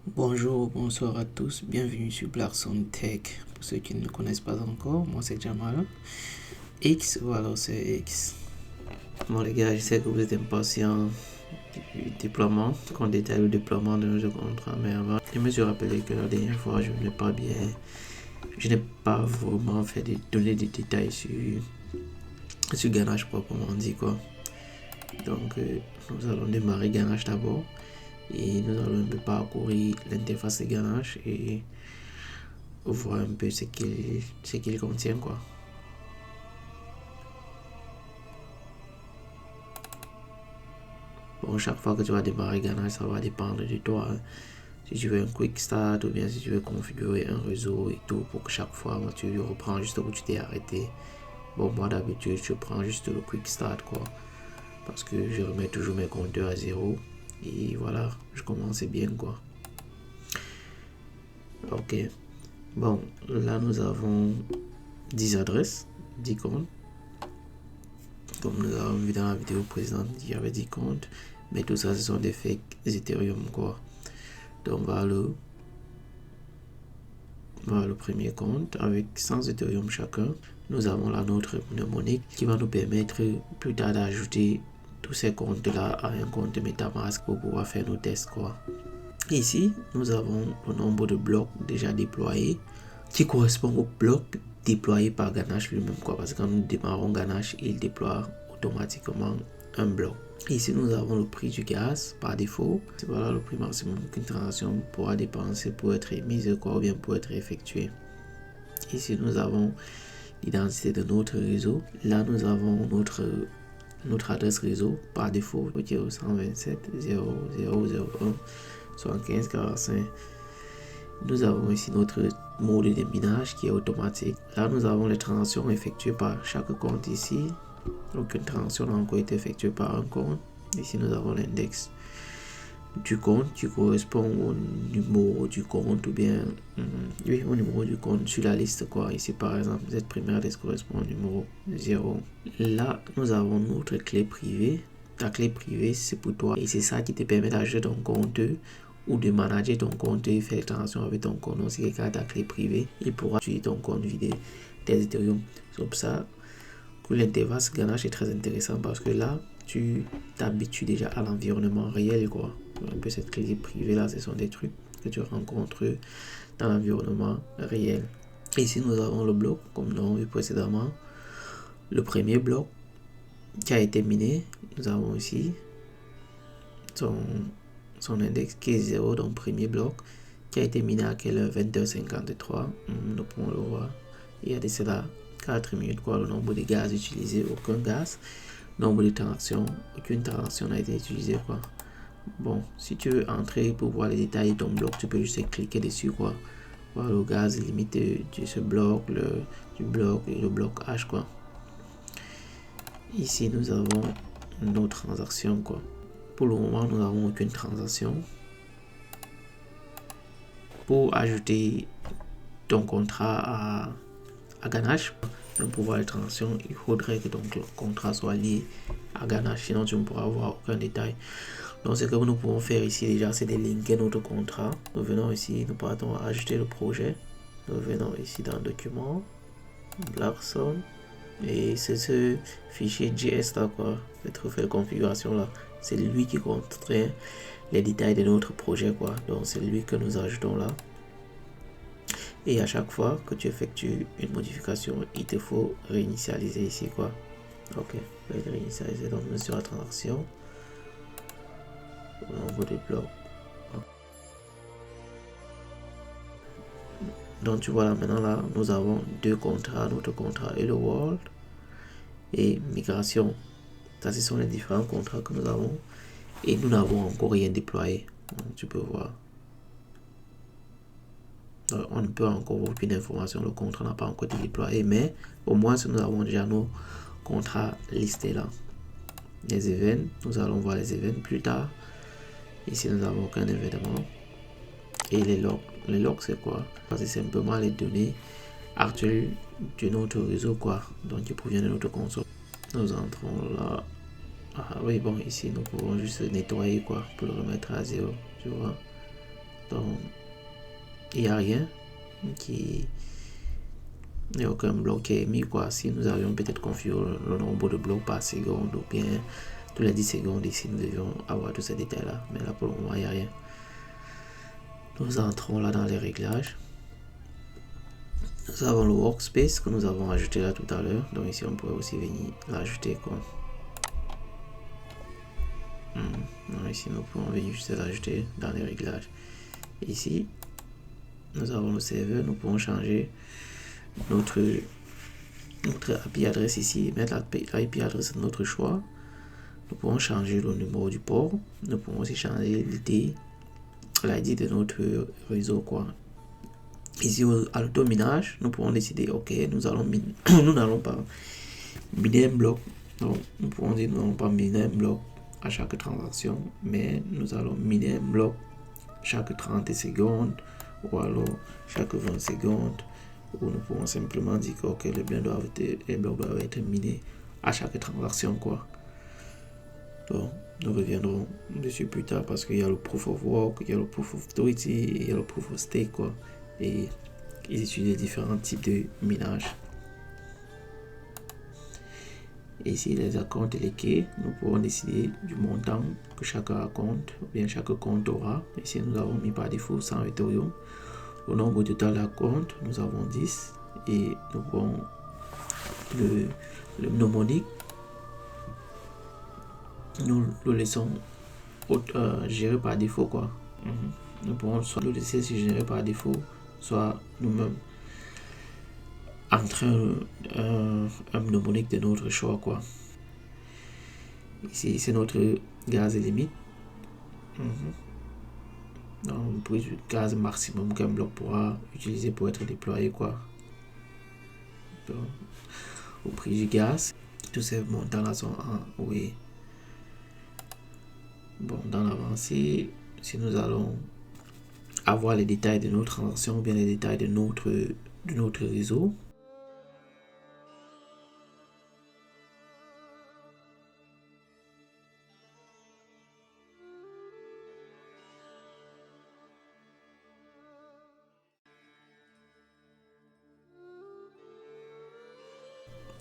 Bonjour, bonsoir à tous, bienvenue sur Blackson Tech. Pour ceux qui ne me connaissent pas encore, moi c'est Jamal. X, voilà, c'est X. Bon les gars, je sais que vous êtes impatients du déploiement, qu'on détaille le déploiement de notre contrat, mais avant, je me suis rappelé que la dernière fois, je n'ai pas vraiment donné des détails sur Ganache proprement dit quoi. Donc, nous allons démarrer Ganache d'abord. Et nous allons un peu parcourir l'interface de Ganache et voir un peu ce qu'il contient quoi. Bon, chaque fois que tu vas démarrer Ganache, ça va dépendre de toi. Si tu veux un quick start ou bien si tu veux configurer un réseau et tout pour que chaque fois tu reprends juste où tu t'es arrêté. Bon, moi d'habitude, je prends juste le quick start quoi. Parce que je remets toujours mes compteurs à zéro. Et voilà, je commence bien quoi. Ok. Bon, là nous avons 10 adresses, 10 comptes. Comme nous avons vu dans la vidéo précédente, il y avait 10 comptes. Mais tout ça, ce sont des fakes Ethereum quoi. Donc voilà le premier compte avec 100 Ethereum chacun. Nous avons là notre mnémonique qui va nous permettre plus tard d'ajouter tous ces comptes-là à un compte MetaMask pour pouvoir faire nos tests quoi. Ici, nous avons le nombre de blocs déjà déployés qui correspond au bloc déployé par Ganache lui-même quoi. Parce que quand nous démarrons Ganache, il déploie automatiquement un bloc. Ici, nous avons le prix du gaz par défaut. Voilà le prix maximum qu'une transaction pourra dépenser pour être émise quoi, ou bien pour être effectuée. Ici, nous avons l'identité de notre réseau. Là, nous avons notre adresse réseau par défaut qui est au 127 0001 75 45. Nous avons ici notre mode de minage qui est automatique. Là, nous avons les transactions effectuées par chaque compte ici. Aucune transaction n'a encore été effectuée par un compte. Ici, nous avons l'index du compte qui correspond au numéro du compte ou bien au numéro du compte sur la liste quoi. Ici par exemple cette première liste correspond au numéro 0. Là nous avons notre clé privée. Ta clé privée c'est pour toi et c'est ça qui te permet d'ajouter ton compte ou de manager ton compte et faire des transactions avec ton compte. Donc si quelqu'un a ta clé privée, il pourra utiliser ton compte vider tes Ethereum. C'est pour ça que l'interface Ganache est très intéressant parce que là tu t'habitues déjà à l'environnement réel quoi. Un peu cette clé privée là, ce sont des trucs que tu rencontres dans l'environnement réel. Ici nous avons le bloc comme nous l'avons vu précédemment. Le premier bloc qui a été miné, nous avons ici son index qui est 0, donc premier bloc qui a été miné à quelle heure? 20h53. Nous pouvons le voir. Il y a de cela 4 minutes quoi. Le nombre de gaz utilisé, aucun gaz. Nombre de transactions, aucune transaction n'a été utilisée quoi. Bon, si tu veux entrer pour voir les détails de ton bloc, tu peux juste cliquer dessus quoi. Voir le gaz limité de ce bloc, du bloc et le bloc H quoi. Ici nous avons nos transactions quoi. Pour le moment nous n'avons aucune transaction. Pour ajouter ton contrat à Ganache, pour voir les transactions, il faudrait que ton contrat soit lié à Ganache, sinon tu ne pourras voir aucun détail. Donc ce que nous pouvons faire ici déjà, c'est de linker notre contrat. Nous venons ici, nous partons à ajouter le projet. Nous venons ici dans document, Blackson, et c'est ce fichier JS là quoi, le trophée de configuration là. C'est lui qui contient les détails de notre projet quoi. Donc c'est lui que nous ajoutons là. Et à chaque fois que tu effectues une modification, il te faut réinitialiser ici quoi. Ok, réinitialiser, donc nous sur la transaction. Au niveau des blocs. Donc tu vois là maintenant là, nous avons deux contrats, notre contrat Hello World et migration. Ça ce sont les différents contrats que nous avons et nous n'avons encore rien déployé. Donc, tu peux voir. Donc, on ne peut encore voir aucune information, le contrat n'a pas encore été déployé, mais au moins nous avons déjà nos contrats listés là. Les événements, nous allons voir les événements plus tard. Ici nous n'avons aucun événement. Et les logs. Les logs c'est quoi? C'est simplement les données actuelles de notre réseau quoi. Donc qui provient de notre console. Nous entrons là. Ah oui bon ici nous pouvons juste nettoyer quoi pour le remettre à 0. Tu vois. Donc, il n'y a rien qui... Il n'y a aucun bloc qui est mis, quoi. Si nous avions peut-être configuré le nombre de blocs par seconde ou bien tous les 10 secondes ici, nous devions avoir tous ces détails-là. Mais là, pour le moment, il n'y a rien. Nous entrons là dans les réglages. Nous avons le workspace que nous avons ajouté là tout à l'heure. Donc ici, on pourrait aussi venir l'ajouter, quoi. Donc ici, nous pouvons venir juste l'ajouter dans les réglages. Ici, nous avons le serveur. Nous pouvons changer notre IP adresse ici, mettre l'IP adresse de notre choix. Nous pouvons changer le numéro du port. Nous pouvons aussi changer l'ID de notre réseau, quoi. Ici à l'autominage, nous pouvons décider, ok, nous allons nous n'allons pas miner un bloc. Donc nous pouvons dire nous n'allons pas miner un bloc à chaque transaction, mais nous allons miner un bloc chaque 30 secondes ou alors chaque 20 secondes. Ou nous pouvons simplement dire que okay, les blocs doivent être minés à chaque transaction, quoi. Donc, nous reviendrons dessus plus tard parce qu'il y a le proof of work, il y a le proof of authority, il y a le proof of stake, quoi. Et ils utilisent différents types de minage. Et ici, les comptes et les quais, nous pouvons décider du montant que chaque compte ou bien chaque compte aura. Ici, nous avons mis par défaut 100 Ethereum. Le nombre total de comptes, nous avons 10. Et nous pouvons le mnemonique, nous le laissons gérer par défaut, quoi. Nous pouvons soit le laisser gérer par défaut, soit nous-mêmes entrer un mnemonique de notre choix, quoi. Ici, c'est notre gaz limite. Donc, le prix du gaz maximum qu'un bloc pourra utiliser pour être déployé, quoi. Donc, au prix du gaz, tous ces montants-là sont en oui. Bon, dans l'avancée, si nous allons avoir les détails de nos transactions ou bien les détails de notre réseau,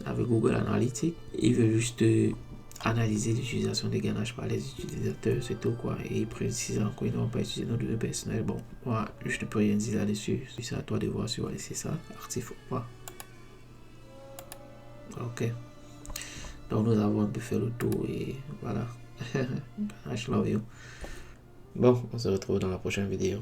avec Google Analytics, il veut juste analyser l'utilisation des ganaches par les utilisateurs, c'est tout, quoi. Et il précise encore qu'ils ne vont pas utiliser nos données personnelles. Bon, moi, je ne peux rien dire là-dessus. C'est à toi de voir si on va laisser ça actif ou pas. Ok. Donc, nous avons un peu fait le tour et voilà. I love you. Bon, on se retrouve dans la prochaine vidéo.